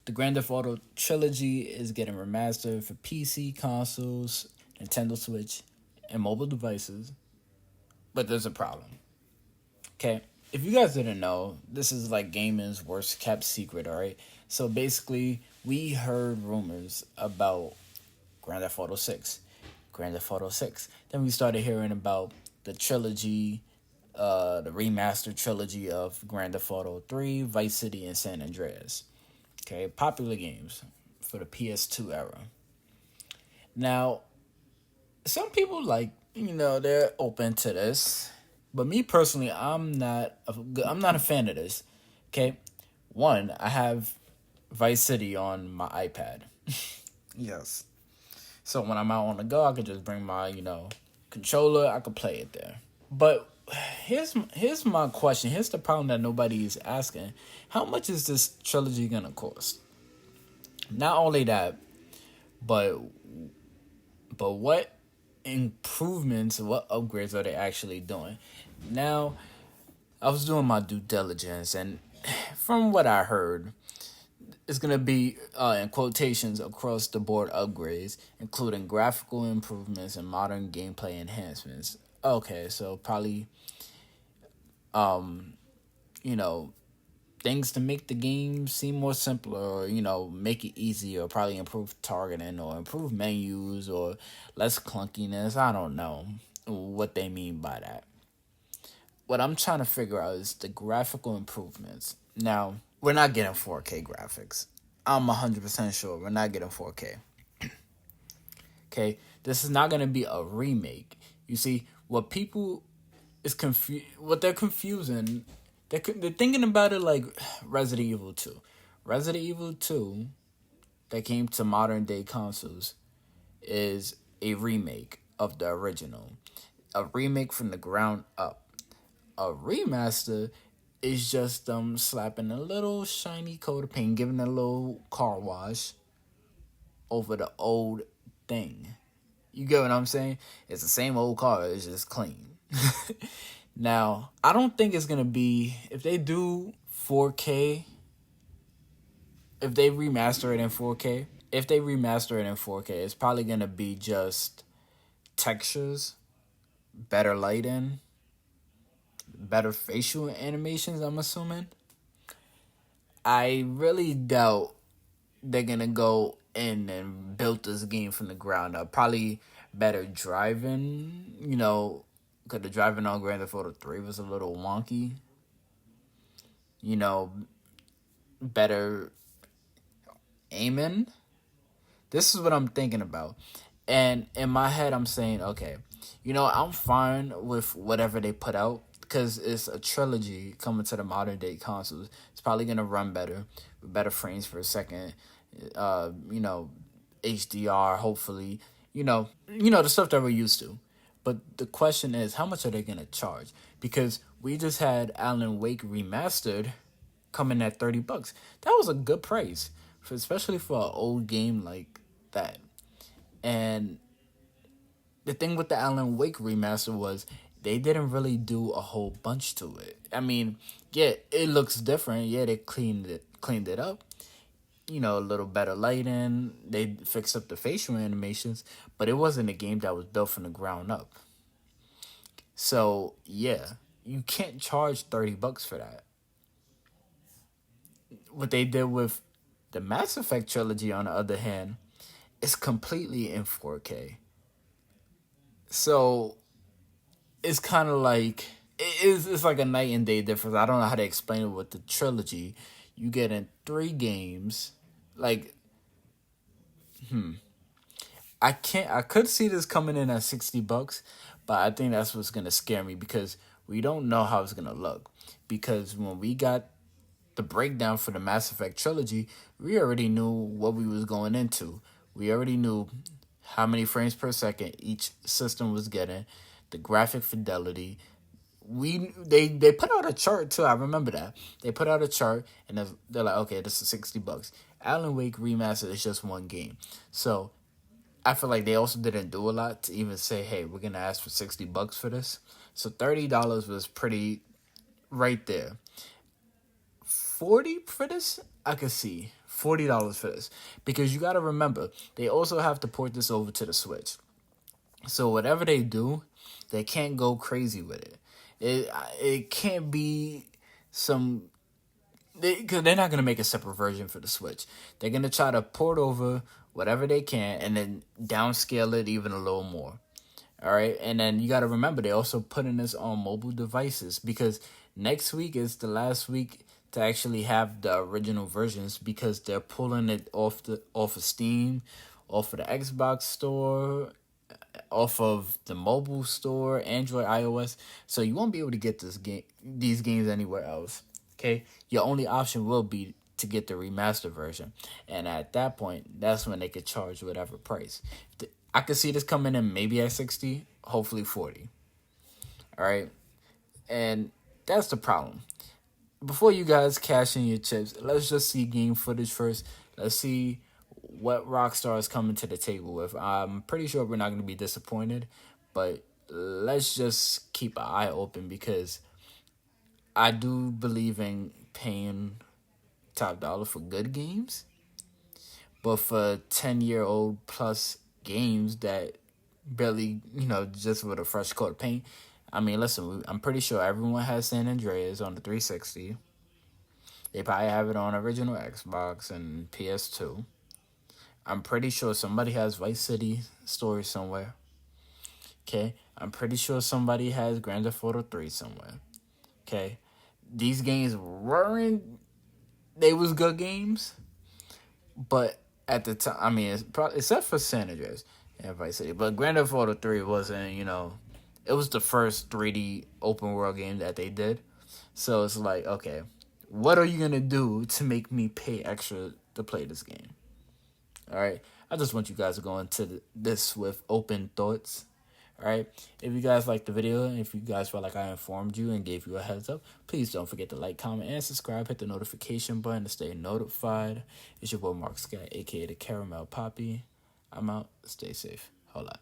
The Grand Theft Auto Trilogy is getting remastered for PC, consoles, Nintendo Switch, and mobile devices. But there's a problem. Okay, if you guys didn't know, this is like gaming's worst kept secret. All right, so basically, we heard rumors about Grand Theft Auto 6, Grand Theft Auto 6. Then we started hearing about the trilogy, the remastered trilogy of Grand Theft Auto 3, Vice City, and San Andreas. Okay, popular games for the PS2 era. Now, some people they're open to this, but me personally, I'm not a fan of this. Okay, one, I have Vice City on my iPad. Yes. So when I'm out on the go, I could just bring my controller. I could play it there. But here's my question. Here's the problem that nobody is asking. How much is this trilogy gonna cost? Not only that, but what improvements, what upgrades are they actually doing? Now, I was doing my due diligence, and from what I heard, it's gonna be in quotations across the board upgrades, including graphical improvements and modern gameplay enhancements. Okay, so probably you know things to make the game seem more simpler, or make it easier, or probably improve targeting, or improve menus, or less clunkiness. I don't know what they mean by that. What I'm trying to figure out is the graphical improvements. Now, we're not getting 4K graphics. I'm 100% sure we're not getting 4K. Okay, this is not going to be a remake. You see, what they're confusing, they're thinking about it like Resident Evil 2. Resident Evil 2 that came to modern day consoles is a remake of the original. A remake from the ground up. A remaster is just slapping a little shiny coat of paint, giving it a little car wash over the old thing. You get what I'm saying? It's the same old car, it's just clean. Now, I don't think it's gonna be, if they do 4K, if they remaster it in 4K, if they remaster it in 4K, it's probably gonna be just textures, better lighting, better facial animations, I'm assuming. I really doubt they're gonna go in and build this game from the ground up. Probably better driving, because the driving on Grand Theft Auto 3 was a little wonky. You know, better aiming. This is what I'm thinking about. And in my head, I'm saying, okay, I'm fine with whatever they put out because it's a trilogy coming to the modern day consoles. It's probably going to run better, with better frames per second, uh, you know, HDR, hopefully, the stuff that we're used to. But the question is, how much are they going to charge? Because we just had Alan Wake Remastered coming at $30. That was a good price, especially for an old game like that. And the thing with the Alan Wake remaster was they didn't really do a whole bunch to it. I mean, yeah, it looks different. Yeah, they cleaned it up. A little better lighting. They fixed up the facial animations, but it wasn't a game that was built from the ground up. So yeah, you can't charge $30 for that. What they did with the Mass Effect trilogy, on the other hand, is completely in 4K. So it's kind of like it's like a night and day difference. I don't know how to explain it with the trilogy. You get in three games. Like I could see this coming in at $60, but I think that's what's gonna scare me because we don't know how it's gonna look. Because when we got the breakdown for the Mass Effect trilogy, we already knew what we was going into. We already knew how many frames per second each system was getting, the graphic fidelity. They put out a chart too. I remember that they put out a chart and they're like, okay, this is $60. Alan Wake Remastered is just one game, so I feel like they also didn't do a lot to even say, hey, we're gonna ask for $60 for this. So $30 was pretty right there. 40 for this, I could see. $40 for this, because you got to remember they also have to port this over to the Switch. So whatever they do, they can't go crazy with it. It can't be some, because they're not gonna make a separate version for the Switch. They're gonna try to port over whatever they can and then downscale it even a little more. All right, and then you got to remember they also putting this on mobile devices, because next week is the last week to actually have the original versions, because they're pulling it off of Steam, off of the Xbox store, off of the mobile store, Android, iOS. So you won't be able to get these games anywhere else. Okay, your only option will be to get the remastered version, and at that point, that's when they could charge whatever price. I could see this coming in maybe at 60, hopefully 40. All right, and that's the problem. Before you guys cash in your chips, let's just see game footage first. Let's see what Rockstar is coming to the table with. I'm pretty sure we're not going to be disappointed, but let's just keep an eye open, because I do believe in paying top dollar for good games, but for 10-year-old plus games that barely, just with a fresh coat of paint. I mean, listen, I'm pretty sure everyone has San Andreas on the 360. They probably have it on original Xbox and PS2. I'm pretty sure somebody has Vice City Story somewhere. Okay, I'm pretty sure somebody has Grand Theft Auto 3 somewhere. Okay, these games weren't, they was good games, but at the time, I mean, it's probably, except for San Andreas and Vice City, but Grand Theft Auto 3 wasn't, it was the first 3D open world game that they did. So it's like, okay, what are you going to do to make me pay extra to play this game? All right. I just want you guys to go into this with open thoughts. All right. If you guys liked the video, and if you guys felt like I informed you and gave you a heads up, please don't forget to like, comment, and subscribe. Hit the notification button to stay notified. It's your boy Mark Scott, aka the Caramel Poppy. I'm out. Stay safe. Hold up.